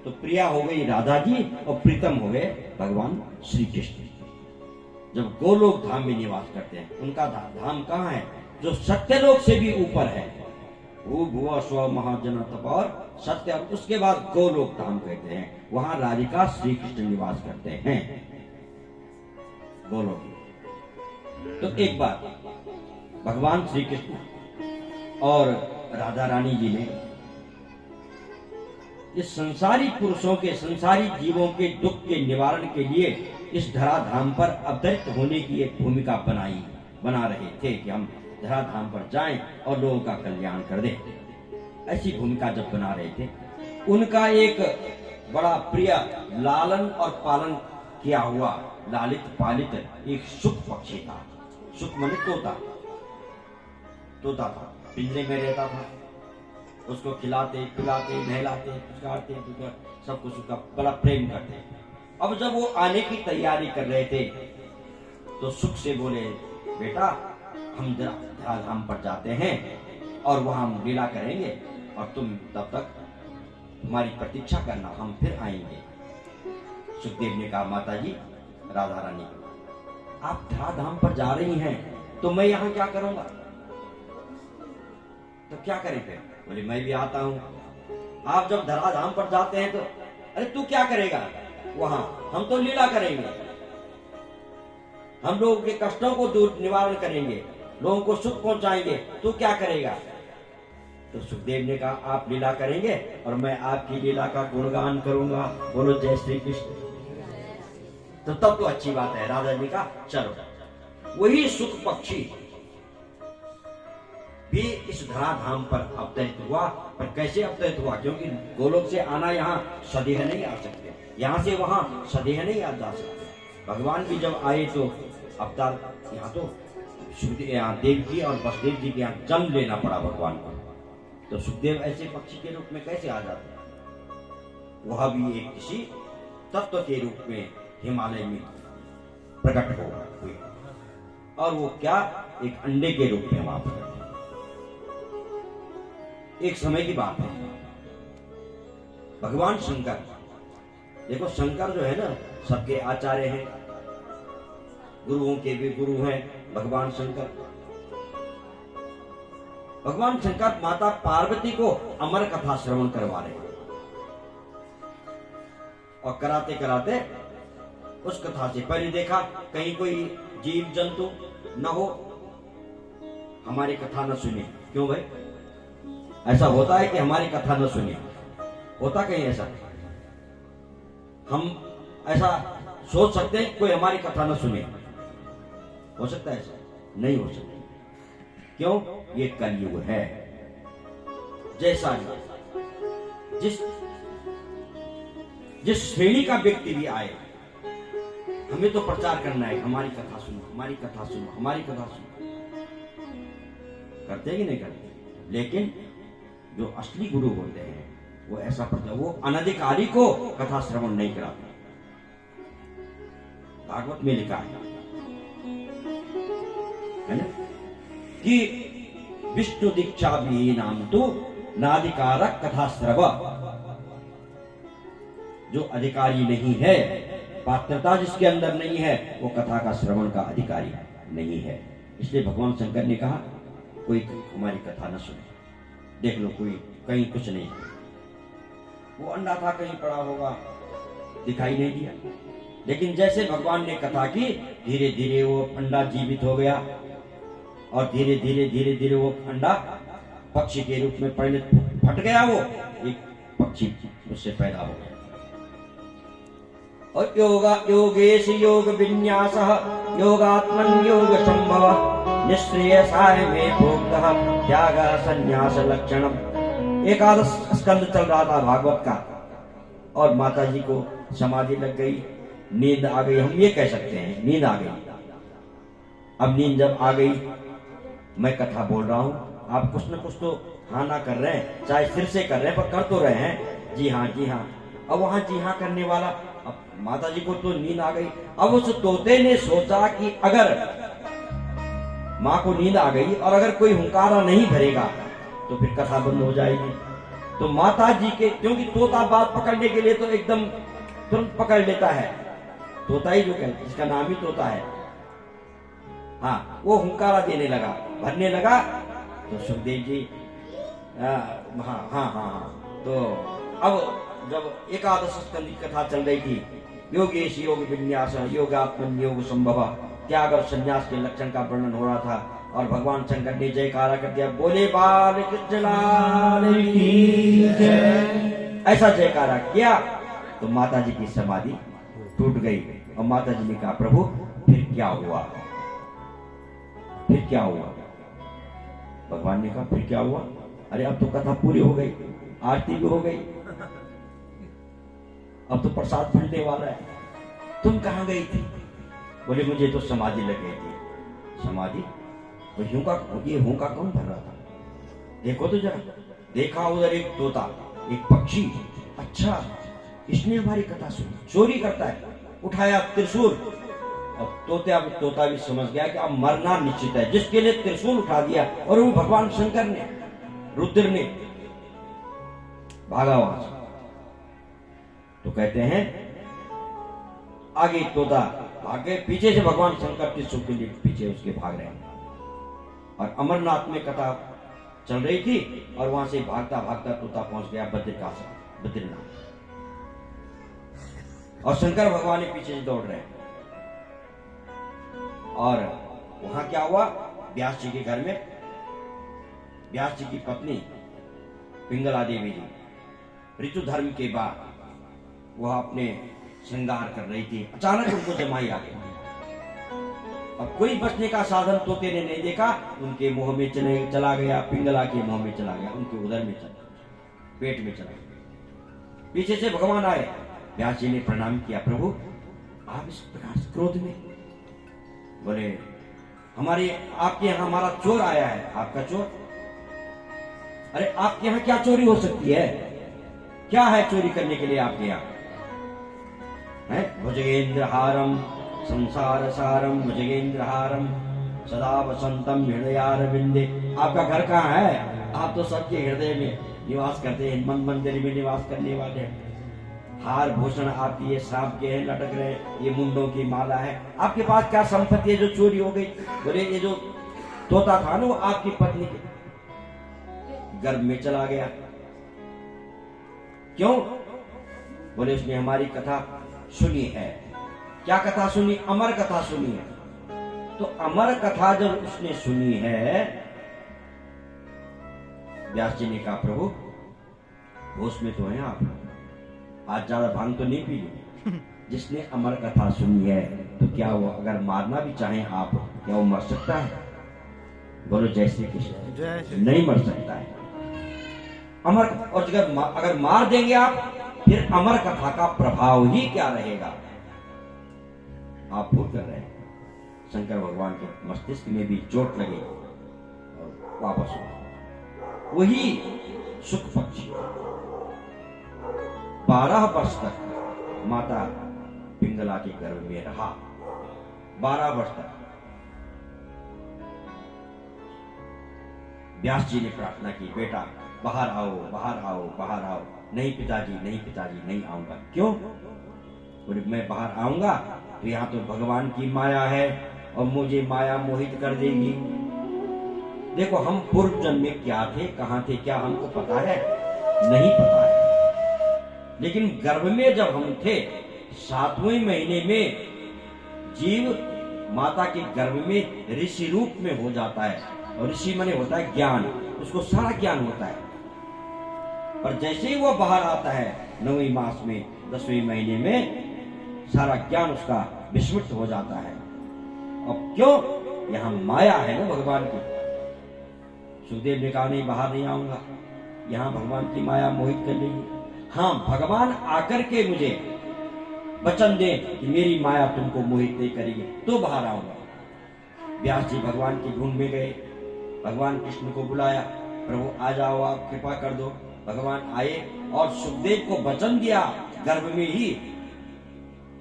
तो प्रिया हो गई राधा जी और प्रीतम हो गए भगवान श्री कृष्ण। जब गोलोक धाम में निवास करते हैं, उनका धाम कहाँ है? जो सत्यलोक से भी ऊपर है। भू भुव स्व महाजन तप और सत्य, और उसके बाद गोलोक धाम कहते हैं। वहां राधिका श्री कृष्ण निवास करते हैं गोलोक। तो एक बार भगवान श्री कृष्ण और राधा रानी जी ने इस संसारी पुरुषों के, संसारी जीवों के दुख के निवारण के लिए इस धराधाम पर अवतरित होने की एक भूमिका बना रहे थे कि हम धराधाम पर जाएं और लोगों का कल्याण कर दें। ऐसी भूमिका जब बना रहे थे, उनका एक बड़ा प्रिय लालन और पालन किया हुआ, लालित पालित एक सुख पक्षी था। सुख माने तोता था, पिंजरे में रहता था। उसको खिलाते पिलाते नहलाते पुचकारते सब कुछ उसका बड़ा प्रेम करते। अब जब वो आने की तैयारी कर रहे थे तो सुख से बोले, बेटा हम धराधाम पर जाते हैं और वहां हम लीला करेंगे और तुम तब तक हमारी प्रतीक्षा करना, हम फिर आएंगे। सुखदेव ने कहा, माता जी राधा रानी, आप धराधाम पर जा रही हैं तो मैं यहाँ क्या करूंगा? तो क्या करें फिर? बोले, मैं भी आता हूं। आप जब धराधाम पर जाते हैं तो अरे तू क्या करेगा वहां? हम तो लीला करेंगे, हम लोगों के कष्टों को दूर निवारण करेंगे, लोगों को सुख पहुंचाएंगे, तू क्या करेगा? तो सुखदेव ने कहा, आप लीला करेंगे और मैं आपकी लीला का गुणगान करूंगा। बोलो जय श्री कृष्ण। तो तब तो अच्छी बात है। राधा जी का चलो। वही सुख पक्षी भी इस धराधाम पर अवतरित हुआ। पर कैसे अवतरित हुआ? क्योंकि गोलोक से आना यहाँ सदेह नहीं आ सकते, यहाँ से वहां सदेह नहीं आ जा सकते। भगवान भी जब आए तो अवतार यहाँ तो देव जी और वसुदेव जी के यहाँ जन्म लेना पड़ा भगवान को। तो सुखदेव ऐसे पक्षी के रूप में कैसे आ जाते? वह भी एक किसी तत्व के रूप में हिमालय में प्रकट हो हुए, और वो क्या, एक अंडे के रूप में वहां प्रकट। एक समय की बात है, भगवान शंकर, देखो शंकर जो है ना सबके आचार्य हैं, गुरुओं के भी गुरु हैं भगवान शंकर। भगवान शंकर माता पार्वती को अमर कथा श्रवण करवा रहे हैं और कराते कराते उस कथा से पहले देखा कहीं कोई जीव जंतु न हो, हमारी कथा न सुने। क्यों भाई? ऐसा होता है कि हमारी कथा न सुने? होता कहीं ऐसा? हम ऐसा सोच सकते हैं कोई हमारी कथा न सुने? हो सकता है ऐसा? नहीं हो सकता। क्यों? ये कलयुग है। जैसा जिस श्रेणी का व्यक्ति भी आए, हमें तो प्रचार करना है, हमारी कथा सुनो, हमारी कथा सुनो, हमारी कथा सुनो। करते कि नहीं करते? लेकिन जो असली गुरु होते हैं वो ऐसा प्रचार, वो अनधिकारी को कथा श्रवण नहीं कराते। भागवत में लिखा है ना कि विष्णु दीक्षा भी नाम तो नाधिकारक कथा श्रव। जो अधिकारी नहीं है, पात्रता जिसके अंदर नहीं है, वो कथा का श्रवण का अधिकारी नहीं है। इसलिए भगवान शंकर ने कहा कोई हमारी कथा न सुने। देख लो कोई कहीं कुछ नहीं, वो अंडा था कहीं पड़ा होगा, दिखाई नहीं दिया। लेकिन जैसे भगवान ने कथा की, धीरे धीरे वो अंडा जीवित हो गया और धीरे धीरे धीरे धीरे वो अंडा पक्षी के रूप में परिणत, फट गया, वो एक पक्षी उससे पैदा हो गया। और योगेश योग विन्यासः योगात्मन योग संभव निःश्रेयसाय में भोक्तः त्याग संन्यास लक्षणम। एकादश स्कंद चल रहा था भागवत का और माता जी को समाधि लग गई, नींद आ गई। हम ये कह सकते हैं नींद आ गई। अब नींद जब आ गई, मैं कथा बोल रहा हूं, आप कुछ न कुछ तो हाँ ना कर रहे हैं, चाहे फिर से कर रहे हैं पर कर तो रहे हैं, जी हाँ जी हाँ। अब वहां जी हाँ करने वाला, अब माता जी को तो नींद आ गई। अब उस तोते ने सोचा कि अगर माँ को नींद आ गई और अगर कोई हुंकारा नहीं भरेगा तो फिर कथा बंद हो जाएगी। तो माता जी के, क्योंकि तोता बात पकड़ने के लिए तो एकदम तुरंत पकड़ लेता है, तोता ही जो कहते, इसका नाम ही तोता है। हाँ, वो हुंकारा देने लगा, भरने लगा, तो सुखदेव जी हाँ। तो अब जब एकादश स्कंद की कथा चल रही थी, योगेश योग विन्यास योगात्मन योग संभव, त्याग और संन्यास के लक्षण का वर्णन हो रहा था, और भगवान शंकर ने जयकारा कर दिया, बोले बाल कृष्ण लाल की जय। ऐसा जयकारा किया तो माता जी की समाधि टूट गई, और माता जी ने कहा, प्रभु फिर क्या हुआ, फिर क्या हुआ? भगवान ने कहा, फिर क्या हुआ? अरे अब तो कथा पूरी हो गई, आरती भी हो गई, अब तो प्रसाद मिलने वाला है, तुम कहां गई थी? बोले मुझे तो समाधि लग गई थी। समाधि? तो ये हूं का कौन भर रहा था? देखो तो जरा। देखा उधर एक तोता, एक पक्षी, अच्छा इसने हमारी कथा सुनी, चोरी करता है, उठाया त्रिशूल। अब तोता भी समझ गया कि अब मरना निश्चित है, जिसके लिए त्रिशूल उठा दिया, और वो भगवान शंकर ने, रुद्र ने, भागा वहां से। तो कहते हैं आगे तोता भागे, पीछे से भगवान शंकर त्रिशूल के लिए पीछे उसके भाग रहे हैं, और अमरनाथ में कथा चल रही थी, और वहां से भागता भागता तोता पहुंच गया बद्रीनाथ, और शंकर भगवान के पीछे से दौड़ रहे हैं। और वहां क्या हुआ, व्यास जी के घर में व्यास जी की पत्नी पिंगला देवी जी ऋतु धर्म के बाद वह अपने श्रृंगार कर रही थी, अचानक उनको जमाई आ गई। अब कोई बचने का साधन तोते ने नहीं देखा, उनके मुंह में चला गया, पिंगला के मुंह में चला गया, उनके उदर में चला, पेट में चला गया। पीछे से भगवान आए, व्यास जी ने प्रणाम किया, प्रभु आप इस प्रकार क्रोध में? बोले आपके यहाँ हमारा चोर आया है। आपका चोर? अरे आपके यहाँ क्या चोरी हो सकती है? क्या है चोरी करने के लिए आपके यहाँ? है भुजगेंद्र हारम संसार सारम भुजगेंद्र हारम सदा वसंतम हृदयारविंदे। आपका घर कहाँ है? आप तो सबके हृदय में निवास करते हैं, मन मंदिर में निवास करने वाले हैं। हार भूषण आपकी ये सांप के हैं, लटक रहे, ये मुंडों की माला है। आपके पास क्या संपत्ति है जो चोरी हो गई? बोले ये जो तोता था ना, वो आपकी पत्नी के गर्भ में चला गया। क्यों? बोले उसने हमारी कथा सुनी है। क्या कथा सुनी? अमर कथा सुनी है। तो अमर कथा जब उसने सुनी है, व्यास जी ने कहा, प्रभु होश में तो है आप, आज ज्यादा भांग तो नहीं पी? जिसने अमर कथा सुनी है तो क्या वो अगर मारना भी चाहे आप, क्या वो मर सकता है? बोलो जय श्री कृष्ण। नहीं मर सकता है। अमर, और अगर मार देंगे आप, फिर अमर कथा का प्रभाव ही क्या रहेगा? आप भूल कर रहे हैं। शंकर भगवान के मस्तिष्क में भी चोट लगी और वापस हुआ। वही सुख पक्षी 12 वर्ष तक माता पिंगला के गर्भ में रहा। 12 वर्ष तक व्यास जी ने प्रार्थना की, बेटा बाहर आओ, बाहर आओ, बाहर आओ। नहीं पिताजी, नहीं पिताजी, नहीं आऊंगा। क्यों? बोले मैं बाहर आऊंगा तो यहाँ तो भगवान की माया है और मुझे माया मोहित कर देगी। देखो हम पूर्व जन्म में क्या थे, कहां थे, क्या हमको पता है? नहीं पता है। लेकिन गर्भ में जब हम थे, 7वें महीने में जीव माता के गर्भ में ऋषि रूप में हो जाता है, और ऋषि माने होता है ज्ञान, उसको सारा ज्ञान होता है। और जैसे ही वो बाहर आता है 9वें मास में, 10वें महीने में, सारा ज्ञान उसका विस्मृत हो जाता है। अब क्यों? यहां माया है ना भगवान की। सुखदेव ने कहा नहीं, बाहर नहीं आऊंगा, यहां भगवान की माया मोहित कर लेगी। हाँ, भगवान आकर के मुझे वचन दे कि मेरी माया तुमको मोहित नहीं करेगी, तो बाहर आऊंगा। व्यास जी भगवान की ढूंढ में गए, भगवान कृष्ण को बुलाया, प्रभु आ जाओ, आप कृपा कर दो। भगवान आए और सुखदेव को वचन दिया गर्भ में ही,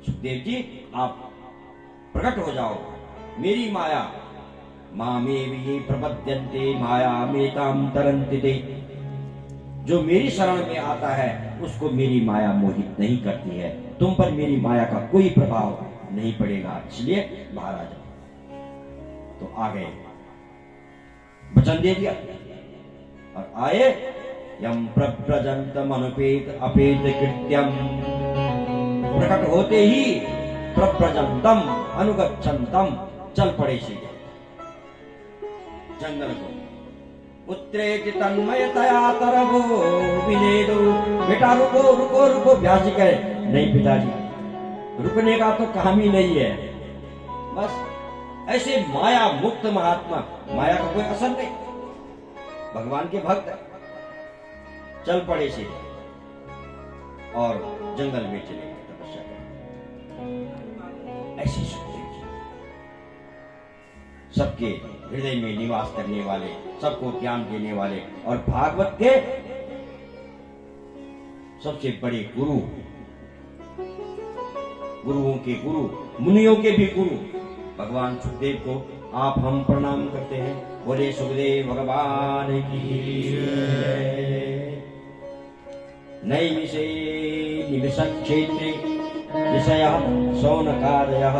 सुखदेव जी आप प्रकट हो जाओ, मेरी माया मामेव ये प्रपद्यन्ते माया मेताम तरन्ति ते। जो मेरी शरण में आता है उसको मेरी माया मोहित नहीं करती है, तुम पर मेरी माया का कोई प्रभाव नहीं पड़ेगा, इसलिए बाहर आ जाओ। तो आ गए, वचन दे दिया और आए। यम प्रव्रजंतम अनुपेत अपेत कृत्यम, प्रकट होते ही प्रव्रजंतम अनुगच्छन्तम, चल पड़े सीधे जंगल को। उत्तरेति तन्मयतया तरवो विनेदो, बेटा रुको रुको रुको। व्यास जी कहे नहीं पिताजी, रुकने का तो काम ही नहीं है, बस ऐसे माया मुक्त महात्मा, माया का कोई असर नहीं, भगवान के भक्त चल पड़े सीधे और जंगल में चले गए तपस्या करने। ऐसी सुखदेव जी सबके हृदय में निवास करने वाले, सबको ज्ञान देने वाले और भागवत के सबसे बड़े गुरु, गुरुओं के गुरु, मुनियों के भी गुरु भगवान सुखदेव को आप हम प्रणाम करते हैं। बोले सुखदेव भगवान की जय। नैमिषे निमिष क्षेत्रे विषयः शौनकादयः,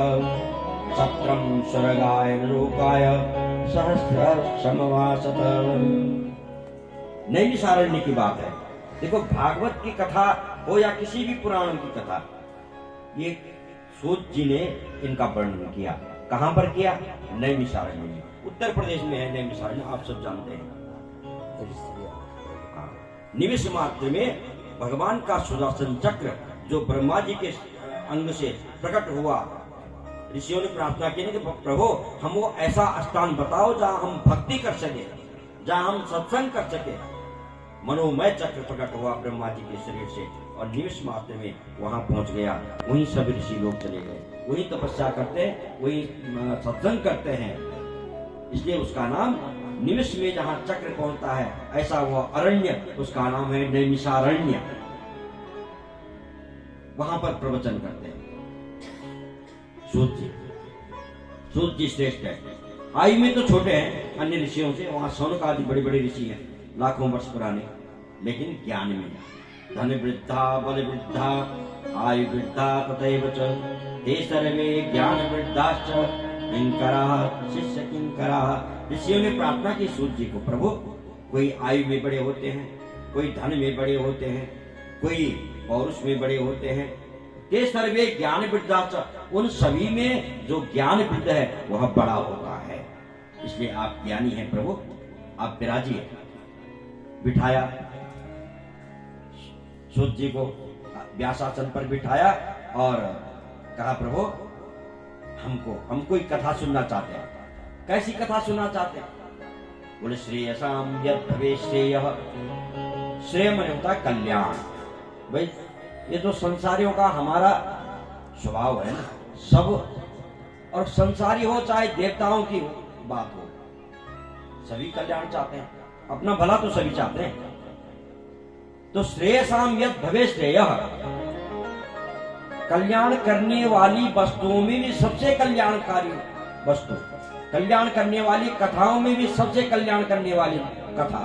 सत्रम स्वर्गाय लोकाय सहस्र समवासत। नैमिषारण्य की बात है। देखो, भागवत की कथा हो या किसी भी पुराण की कथा, ये सूत जी ने इनका वर्णन किया। कहां पर किया? नैमिषारण्य में, उत्तर प्रदेश में है नैमिषारण्य, आप सब जानते हैं। निमिष मात्र में भगवान का सुदर्शन चक्र जो ब्रह्मा जी के अंग से प्रकट हुआ, ऋषियों ने प्रार्थना की कि प्रभु हम वो ऐसा स्थान बताओ जहां हम भक्ति कर सके, जहां हम सत्संग कर सके। मनोमय चक्र प्रकट हुआ ब्रह्मा जी के शरीर से और निमिष मात्र में वहां पहुंच गया। वहीं सब ऋषि लोग चले गए, वही तपस्या करते हैं, वही सत्संग करते हैं, इसलिए उसका नाम निमिष में जहां चक्र पहुंचता है ऐसा वो अरण्य, उसका नाम है नैमिषारण्य। वहां पर प्रवचन करते हैं सूत जी। सूत जी श्रेष्ठ है, आयु में तो छोटे हैं अन्य ऋषियों से, वहां शौनक आदि बड़े बड़े ऋषि हैं लाखों वर्ष पुराने, लेकिन ज्ञान में धन वृद्धा बल वृद्धा आयु वृद्धा तथैव च, ते सर्वे ज्ञान वृद्धाश्च किंकरा शिष्य किंकरा। ऋषियों ने प्रार्थना की सूत जी को, प्रभु कोई आयु में बड़े होते हैं, कोई धन में बड़े होते हैं, कोई पौरुष में बड़े होते हैं, ते सर्वे ज्ञान वृद्धाश्च, उन सभी में जो ज्ञान वृद्ध है वह बड़ा होता है, इसलिए आप ज्ञानी हैं प्रभु, आप विराजिए। बिठाया सूत जी को, व्यासासन पर बिठाया और कहा प्रभु हम कोई कथा सुनना चाहते हैं। कैसी कथा सुनना चाहते हैं? बोले श्रेयसाम यद भवे श्रेयः, श्रेय मन होता है कल्याण। भाई ये तो संसारियों का हमारा स्वभाव है ना, सब और संसारी हो चाहे देवताओं की बात हो, सभी कल्याण चाहते हैं, अपना भला तो सभी चाहते हैं। तो श्रेयसाम यद भवे श्रेयः, कल्याण करने वाली वस्तुओं में भी सबसे कल्याणकारी वस्तु, कल्याण करने वाली कथाओं में भी सबसे कल्याण करने वाली कथा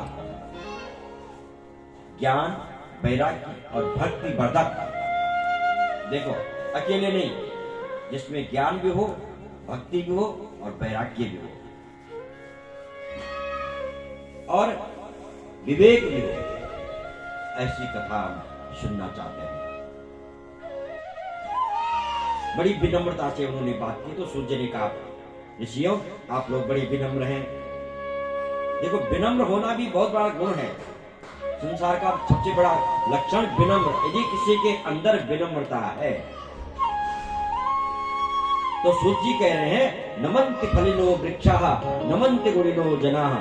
ज्ञान वैराग्य और भक्ति वर्धक। देखो अकेले नहीं, जिसमें ज्ञान भी हो, भक्ति भी हो और वैराग्य भी हो और विवेक भी हो, ऐसी कथा हम सुनना चाहते हैं। बड़ी विनम्रता से उन्होंने बात की तो सूर्य ने कहा, ऋषियों आप लोग बड़े विनम्र हैं। देखो विनम्र होना भी बहुत बड़ा गुण है, संसार का सबसे बड़ा लक्षण विनम्र। यदि किसी के अंदर विनम्रता है तो सूत जी कह रहे हैं, नमन्ति फलिनो वृक्षाः नमन्ति गुणिनो जनाः,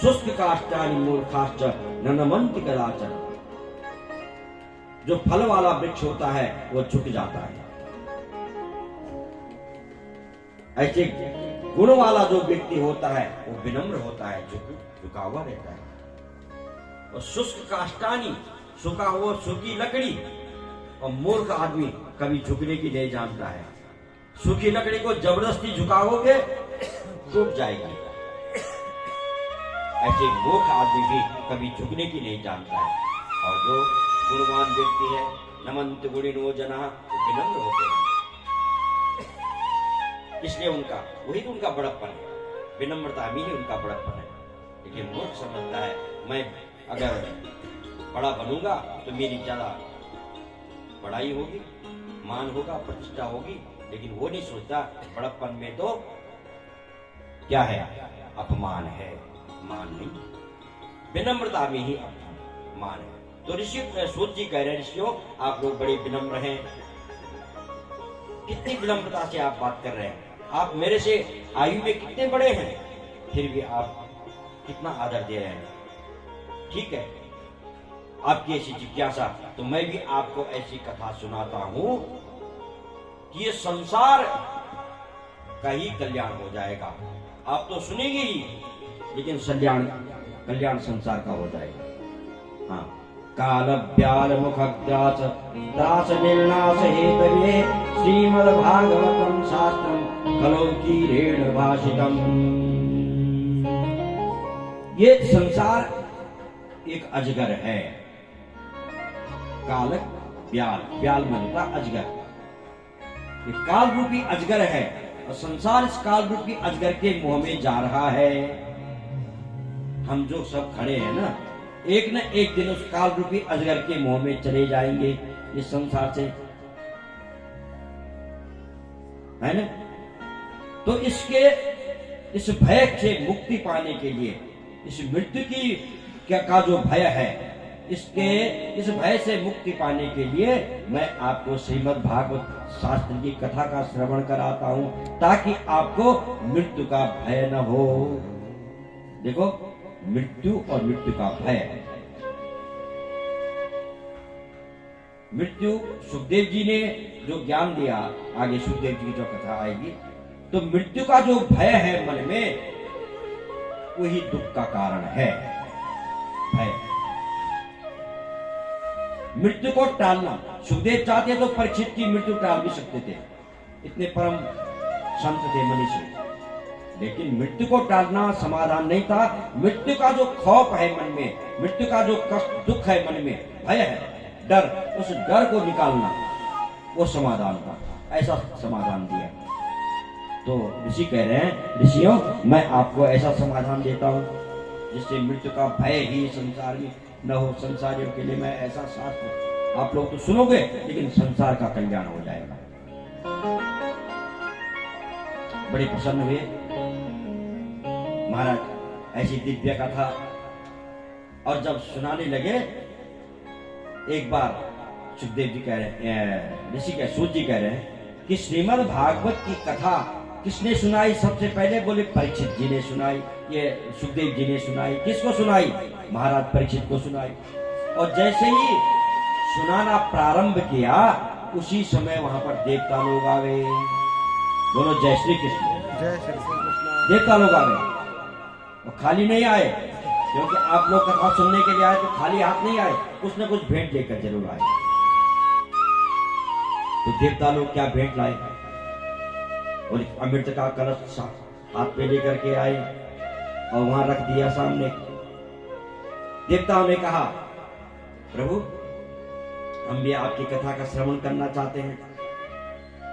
शुष्क काष्ठानि मूर्खाश्च न नमन्ति कदाचन। जो फल वाला वृक्ष होता है वो झुक जाता है, ऐसे गुण वाला जो व्यक्ति होता है वो विनम्र होता है, झुका हुआ रहता है। और शुष्क काष्ठानी, सूखा हुआ सूखी लकड़ी, और मूर्ख आदमी कभी झुकने की नहीं जानता है। सूखी लकड़ी को जबरदस्ती झुकाओगे टूट जाएगी, ऐसे मूर्ख आदमी भी कभी झुकने की नहीं जानता है। और जो गुणवान व्यक्ति है, नमन्त गुणिनो जनः, विनम्र होते हैं, इसलिए वही तो उनका बड़प्पन है, विनम्रता भी ही उनका बड़प्पन है। लेकिन मूर्ख समझता है मैं अगर बड़ा बनूंगा तो मेरी ज्यादा बड़ाई होगी, मान होगा, प्रतिष्ठा होगी, लेकिन वो नहीं सोचता बड़प्पन में तो क्या है, अपमान है, मान नहीं। विनम्रता में ही मान है। तो ऋषि सूत जी कह रहे हैं, ऋषियों आप लोग बड़े विनम्र हैं, कितनी विनम्रता से आप बात कर रहे हैं, आप मेरे से आयु में कितने बड़े हैं, फिर भी आप कितना आदर दे रहे हैं। ठीक है, आपकी ऐसी जिज्ञासा, तो मैं भी आपको ऐसी कथा सुनाता हूं कि ये संसार का ही कल्याण हो जाएगा। आप तो सुनेंगे ही, लेकिन कल्याण संसार का हो जाएगा। हाँ, काल ब्याल मुख ग्रास दास निर्नाश हेतवे श्रीमद् भागवतम शास्त्रम कलौ कीरेण भाषितम। ये संसार एक अजगर है। कालक ब्याल मनता अजगर, ये काल रूपी अजगर है और संसार इस काल रूपी अजगर के मुंह में जा रहा है। हम जो सब खड़े हैं ना, एक न एक दिन उस काल रूपी अजगर के मुंह में चले जाएंगे इस संसार से, है ना। तो इस भय से मुक्ति पाने के लिए, इस मृत्यु की का जो भय है, इस भय से मुक्ति पाने के लिए मैं आपको श्रीमद् भागवत शास्त्र की कथा का श्रवण कराता हूं, ताकि आपको मृत्यु का भय न हो। देखो, मृत्यु और मृत्यु का भय। मृत्यु, सुखदेव जी ने जो ज्ञान दिया, आगे सुखदेव जी की जो कथा आएगी, तो मृत्यु का जो भय है मन में, वही दुख का कारण है, भय। मृत्यु को टालना, सुखदेव चाहते तो परीक्षित की मृत्यु टाल भी सकते थे, इतने परम संत थे, मनीषी। लेकिन मृत्यु को टालना समाधान नहीं था। मृत्यु का जो खौफ है मन में, मृत्यु का जो कष्ट, दुख है मन में, भय है, डर, उस डर को निकालना वो समाधान था। ऐसा समाधान दिया। तो ऋषि कह रहे हैं, ऋषियों मैं आपको ऐसा समाधान देता हूं जिससे मृत्यु का भय ही संसार में न हो। संसारियों के लिए मैं ऐसा शास्त्र, आप लोग तो सुनोगे, लेकिन संसार का कल्याण हो जाएगा। बड़े प्रसन्न हुए महाराज, ऐसी दिव्य कथा। और जब सुनाने लगे, एक बार सुखदेव जी कह रहे हैं, ऋषि सूत जी कह रहे हैं कि श्रीमद् भागवत की कथा किसने सुनाई? सबसे पहले बोले परीक्षित जी ने सुनाई, ये सुखदेव जी ने सुनाई। किसको सुनाई? महाराज परीक्षित को सुनाई। और जैसे ही सुनाना प्रारंभ किया, उसी समय वहां पर देवता लोग आ गए। बोलो जय श्री कृष्ण। जय श्री कृष्ण। देवता लोग आ गए और खाली नहीं आए, क्योंकि आप लोग कथा सुनने के लिए आए तो खाली हाथ नहीं आए, कुछ न कुछ भेंट लेकर जरूर आए। तो देवता लोग क्या भेंट लाए? और अमृत का कलश हाथ पे लेकर के आए और वहां रख दिया सामने। देवताओं ने कहा, प्रभु हम भी आपकी कथा का श्रवण करना चाहते हैं।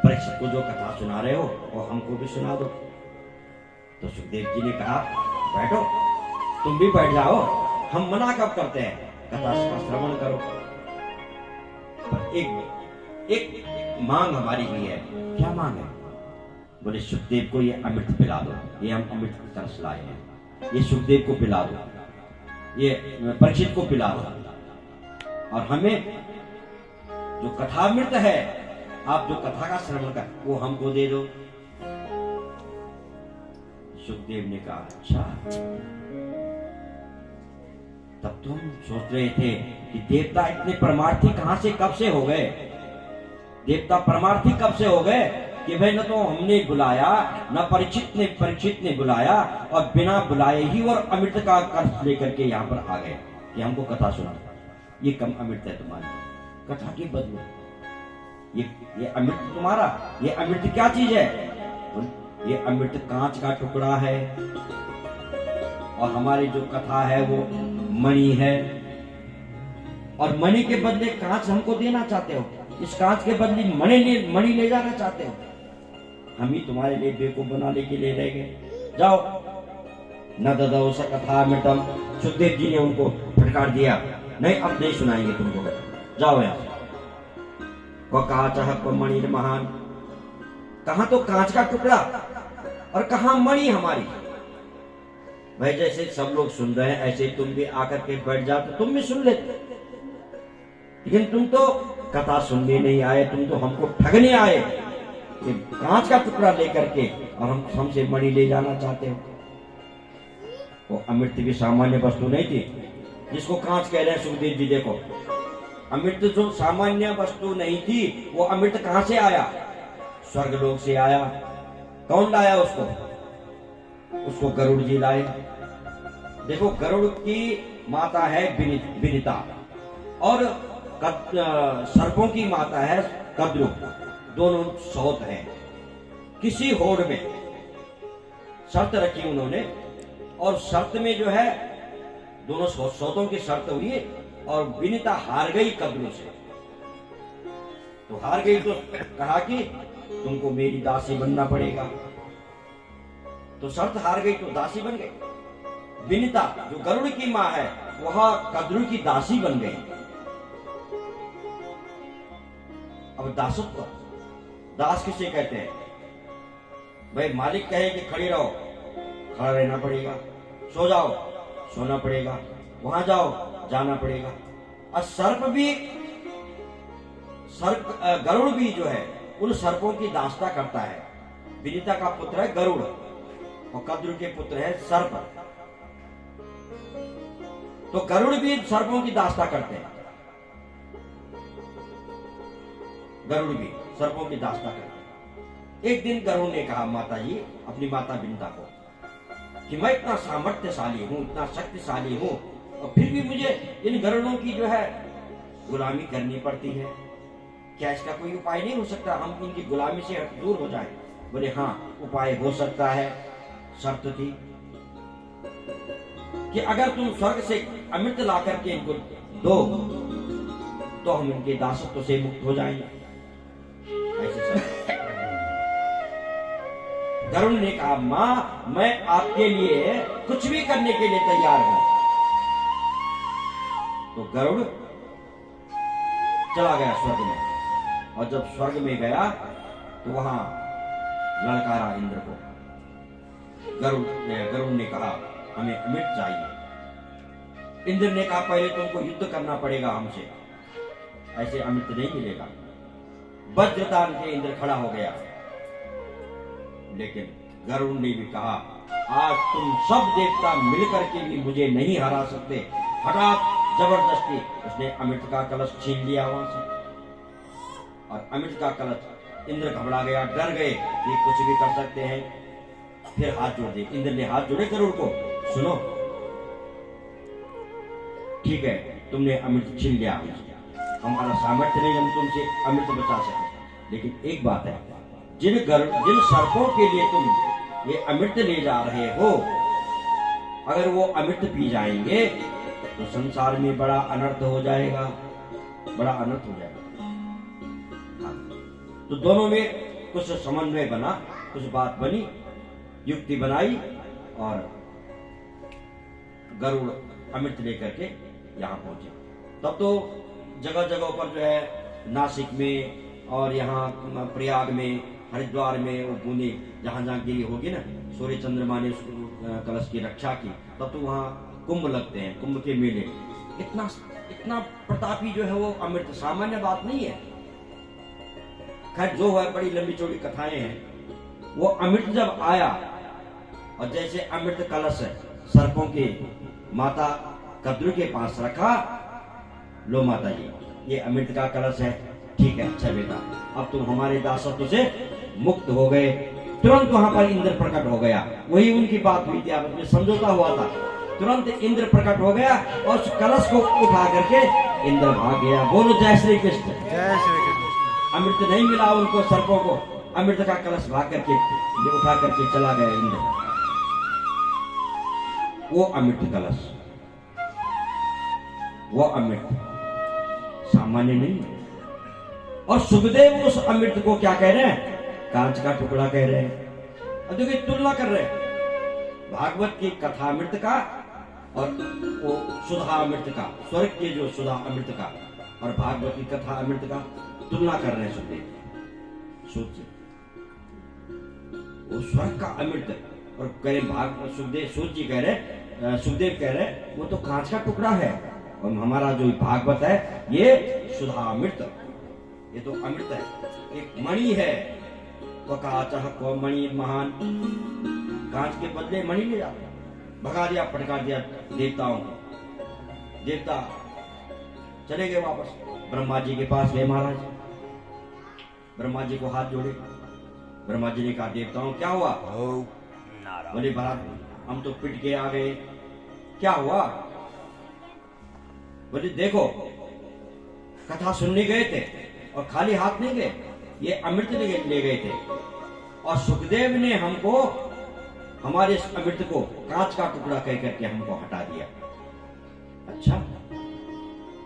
परीक्षित को जो कथा सुना रहे हो वो हमको भी सुना दो। तो सुखदेव जी ने कहा, बैठो, तुम भी बैठ जाओ, हम मना कब करते हैं, कथा का श्रवण करो। पर एक मांग हमारी भी है। क्या मांग है? बोले सुखदेव को ये अमृत पिला दो, ये हम अमृत की तरस लाए हैं, ये सुखदेव को पिला दो, ये परीक्षित को पिला दो, और हमें जो कथामृत है, आप जो कथा का श्रवण कर, वो हमको दे दो। सुखदेव ने कहा, अच्छा। तब तो हम सोच रहे थे कि देवता इतने परमार्थी कहां से कब से हो गए, देवता परमार्थी कब से हो गए कि भाई न तो हमने बुलाया, न परीक्षित ने बुलाया, और बिना बुलाए ही और अमृत का कष्ट लेकर के यहाँ पर आ गए कि हमको कथा सुना। ये कम अमृत है तुम्हारी, कथा के बदले ये अमृत तुम्हारा, ये अमृत क्या चीज है? ये अमृत कांच का टुकड़ा है, और हमारी जो कथा है वो मणि है, और मणि के बदले कांच हमको देना चाहते हो, इस कांच के बदले मणि ले जाना चाहते हो। हम ही तुम्हारे लिए बेवकूफ बनाने के लिए रह गए। जाओ। न ददौ स कथा मृतम। सुखदेव जी ने उनको फटकार दिया, नहीं अब नहीं सुनाएंगे तुमको, जाओ यहां से। काचः क्व मणि महान। कहां तो कांच का टुकड़ा और कहां मणि हमारी। भाई जैसे सब लोग सुन रहे हैं ऐसे तुम भी आकर के बैठ जाओ तो तुम भी सुन लेते, लेकिन तुम तो कथा सुनने नहीं आए, तुम तो हमको ठगने आए कि कांच का टुकड़ा लेकर के और हमसे मणि ले जाना चाहते हो। वो अमृत भी सामान्य वस्तु नहीं थी जिसको कांच कह रहे हैं सुखदेव जी। देखो अमृत जो सामान्य वस्तु नहीं थी, वो अमृत कहां से आया? स्वर्गलोक से आया। कौन लाया उसको? उसको गरुड़ जी लाए। देखो गरुड़ की माता है विनिता और सर्पों की माता है कद्रु। दोनों सौत हैं। किसी होड़ में शर्त रखी उन्होंने, और शर्त में जो है दोनों सौतों की शर्त हुई और विनिता हार गई कद्रु से। तो हार गई तो कहा कि तुमको मेरी दासी बनना पड़ेगा। तो शर्त हार गई तो दासी बन गई। विनिता जो गरुड़ की मां है वह कद्रु की दासी बन गई। अब दासत्व, दास किसे कहते हैं? भाई मालिक कहे कि खड़ी रहो, खड़ा रहना पड़ेगा, सो जाओ, सोना पड़ेगा, वहां जाओ, जाना पड़ेगा। और गरुड़ भी जो है उन सर्पों की दास्ता करता है। विनिता का पुत्र है गरुड़ और कद्रु के पुत्र है सर्प। तो गरुड़ भी सर्पों की दास्ता करते हैं, गरुड़ भी सर्पों की दास्ता करते हैं। एक दिन गरुड़ ने कहा माता जी अपनी माता विनिता को कि मैं इतना सामर्थ्यशाली हूं, इतना शक्तिशाली हूं, और फिर भी मुझे इन गरुड़ों की जो है गुलामी करनी पड़ती है। क्या इसका कोई उपाय नहीं हो सकता? हम इनकी गुलामी से दूर हो जाएं। बोले हाँ उपाय हो सकता है। शर्त थी कि अगर तुम स्वर्ग से अमृत ला करके इनको दो तो हम इनके दासत्व से मुक्त हो जाएंगे। ऐसे शर्त। गरुड़ ने कहा मां मैं आपके लिए कुछ भी करने के लिए तैयार हूं। तो गरुड़ चला गया स्वर्ग में, और जब स्वर्ग में गया तो वहां ललकारा इंद्र को। गरुड़ ने कहा हमें अमृत चाहिए। इंद्र ने कहा पहले तुमको युद्ध करना पड़ेगा हमसे, ऐसे अमृत नहीं मिलेगा। वज्रदान के इंद्र खड़ा हो गया, लेकिन गरुड़ ने भी कहा आज तुम सब देवता मिलकर के भी मुझे नहीं हरा सकते। हठात जबरदस्ती उसने अमृत का कलश छीन लिया वहां से, और अमृत का कलश इंद्र घबरा गया, डर गए ये कुछ भी कर सकते हैं। फिर हाथ जोड़ दिए। इंद्र ने हाथ जोड़े गरुड़ को, सुनो ठीक है तुमने अमृत छीन लिया, हमारा सामर्थ्य नहीं हम तुमसे अमृत बचा सके, लेकिन एक बात है जिन सर्पों के लिए तुम ये अमृत ले जा रहे हो, अगर वो अमृत पी जाएंगे तो संसार में बड़ा अनर्थ हो जाएगा, बड़ा अनर्थ हो जाएगा। तो दोनों में कुछ समन्वय बना, कुछ बात बनी, युक्ति बनाई, और गरुड़ अमृत लेकर के यहाँ पहुंचे। तब तो जगह जगह पर जो है नासिक में और यहाँ प्रयाग में, हरिद्वार में वो बूंदे जहां जहां गिरी होगी ना, सूर्य चंद्रमा ने उस कलश की रक्षा की, तब तो वहां कुंभ लगते हैं, कुंभ के मेले। इतना प्रतापी जो है वो अमृत सामान्य बात नहीं है। खैर जो है बड़ी लंबी चौड़ी कथाएं हैं। वो अमृत जब आया और जैसे अमृत कलश सर्पों के माता कद्रु के पास रखा, लो माता जी ये अमृत का कलश है, ठीक है अच्छा बेटा अब तुम हमारे दासत्व से मुक्त हो गए। तुरंत वहां पर इंद्र प्रकट हो गया। वही उनकी बात हुई थी, आपस में समझौता हुआ था। तुरंत इंद्र प्रकट हो गया और उस कलश को उठा करके इंद्र भाग गया। बोलो जय श्री कृष्ण। जय श्री कृष्ण। अमृत नहीं मिला उनको, सर्पों को। अमृत का कलश भाग करके उठा करके चला गया इंद्र। वो अमृत कलश वो अमृत सामान्य नहीं। और सुखदेव उस अमृत को क्या कह रहे हैं? कांच का टुकड़ा कह रहे हैं। और देखिए तुलना कर रहे हैं भागवत की कथा अमृत का और वो सुधा अमृत का, स्वर्ग के जो सुधा अमृत का और भागवत की कथा अमृत का तुलना कर रहे हैं सुखदेव। सोचिए, वो स्वर्ग का अमृत और कह रहे सुखदेव कह रहे वो तो कांच का टुकड़ा है, और हमारा जो भागवत है ये सुधा अमृत, ये तो अमृत है, एक मणि है। तो काचह को मणि महान, कांच के बदले मणि ले जाते, भगा दिया, पटका दिया देवताओं को। देवता चले गए वापस ब्रह्मा जी के पास गए। महाराज ब्रह्मा जी को हाथ जोड़े। ब्रह्मा जी ने कहा देवताओं क्या हुआ? बोले महाराज हम तो पिट के आ गए। क्या हुआ? बोले देखो कथा सुनने गए थे और खाली हाथ नहीं गए, ये अमृत ले गए थे, और सुखदेव ने हमको हमारे इस अमृत को कांच का टुकड़ा कह करके हमको हटा दिया। अच्छा,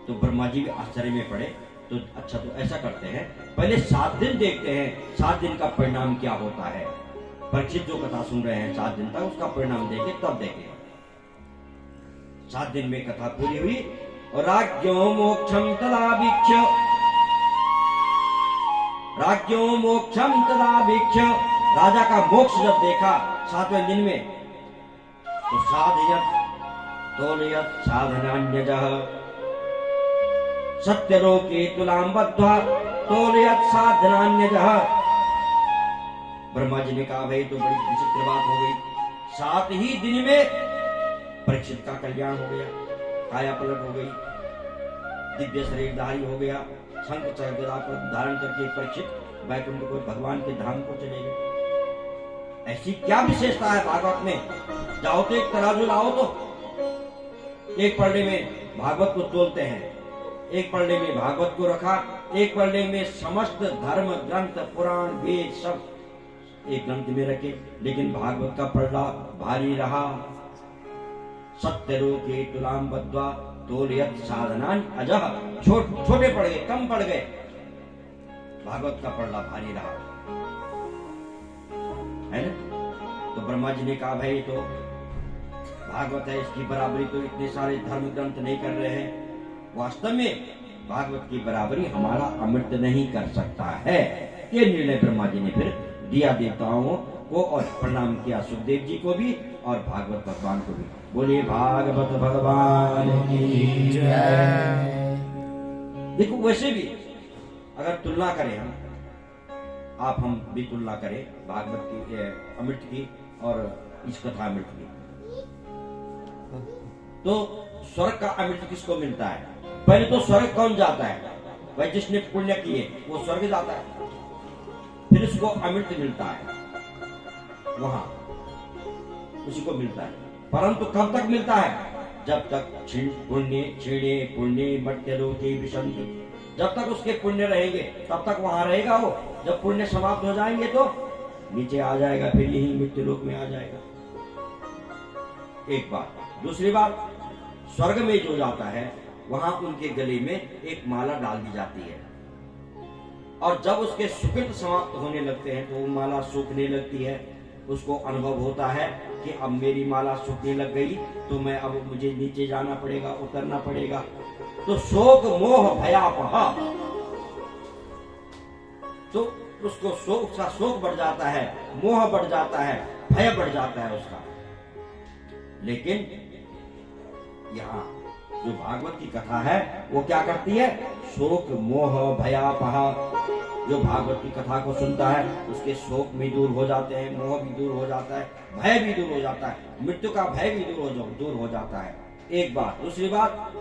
तो ब्रह्मा जी भी आश्चर्य में पड़े। तो अच्छा, तो ऐसा करते हैं पहले 7 दिन देखते हैं, 7 दिन का परिणाम क्या होता है। परीक्षित जो कथा सुन रहे हैं 7 दिन तक उसका परिणाम देखे तब देखें। 7 दिन में कथा पूरी हुई और राज्यो मोक्षम तदाभिक्ष, राजा का मोक्ष जब देखा 7वें दिन में, तो तोलयत साधनान्यजः सत्यलोके तुलां बद्ध्वा तोलयत साधनान्यजः। ब्रह्मा जी ने कहा भाई तो बड़ी विचित्र बात हो गई, 7 ही दिन में परीक्षित का कल्याण हो गया, काया पलट हो गई, दिव्य शरीरधारी हो गया, शंख चक्र गदा को धारण करके परीक्षित वैकुंठ को भगवान के धाम को चले गए। ऐसी क्या विशेषता है भागवत में? जाओ तो एक तराजू लाओ, तो एक पलड़े में भागवत को तोलते हैं, एक पलड़े में भागवत को रखा, एक पलड़े में समस्त धर्म ग्रंथ पुराण वेद सब एक ग्रंथ में रखे, लेकिन भागवत का पलड़ा भारी रहा। सत्यलोके तुलां बद्ध्वा तोलयत साधनान अजः, छोटे पड़ गए, कम पड़ गए, भागवत का पलड़ा भारी रहा, है ना। तो ब्रह्मा जी ने कहा भाई तो भागवत है, इसकी बराबरी तो इतने सारे धर्म ग्रंथ नहीं कर रहे हैं। वास्तव में भागवत की बराबरी हमारा अमृत नहीं कर सकता है। ये निर्णय ब्रह्मा जी ने फिर दिया देवताओं को और प्रणाम किया सुखदेव जी को भी और भागवत भगवान को भी। बोलिए भागवत भगवान की जय। देखो वैसे भी अगर तुलना करें हम भी तुलना करें भागवत की अमृत की और इस कथा अमृत की, तो स्वर्ग का अमृत किसको मिलता है? पहले तो स्वर्ग कौन जाता है? भाई जिसने पुण्य किए वो स्वर्ग जाता है, फिर उसको अमृत मिलता है, वहां उसी को मिलता है। परंतु कब तक मिलता है? जब तक पुण्य मर्त्यलोके विशन्ति, जब तक उसके पुण्य रहेंगे तब तक वहां रहेगा वो। जब पुण्य समाप्त हो जाएंगे तो नीचे आ जाएगा, फिर यही मृत्युलोक में आ जाएगा। एक बात। दूसरी बात, स्वर्ग में जो जाता है वहां उनके गले में एक माला डाल दी जाती है, और जब उसके सुकृत समाप्त होने लगते हैं तो वो माला सूखने लगती है। उसको अनुभव होता है कि अब मेरी माला सूखने लग गई, तो मैं अब मुझे नीचे जाना पड़ेगा, उतरना पड़ेगा। तो शोक मोह भयापहा, तो उसको शोक बढ़ जाता है, मोह बढ़ जाता है, भय बढ़ जाता है उसका। लेकिन यहाँ जो भागवत की कथा है वो क्या करती है? शोक मोह भयापहा, जो भागवत की कथा को सुनता है उसके शोक भी दूर हो जाते हैं, मोह भी दूर हो जाता है, भय भी दूर हो जाता है, मृत्यु का भय भी दूर हो जाता है। एक बात। दूसरी बात,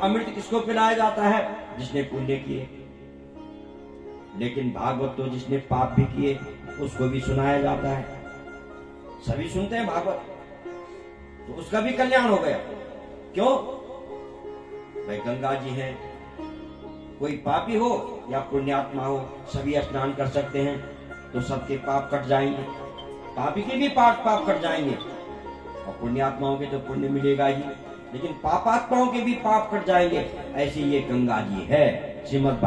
अमृत किसको पिलाया जाता है? जिसने पुण्य किए। लेकिन भागवत तो जिसने पाप भी किए उसको भी सुनाया जाता है। सभी सुनते हैं भागवत, तो उसका भी कल्याण हो गया। क्यों? भाई गंगा जी हैं, कोई पापी हो या पुण्यात्मा हो, सभी स्नान कर सकते हैं, तो सबके पाप कट जाएंगे। पापी के भी पाप कट जाएंगे और पुण्यात्माओं के तो पुण्य मिलेगा ही। लेकिन पापात्माओं के भी पाप कट जाएंगे। ऐसी ये गंगा जी है। श्रीमद्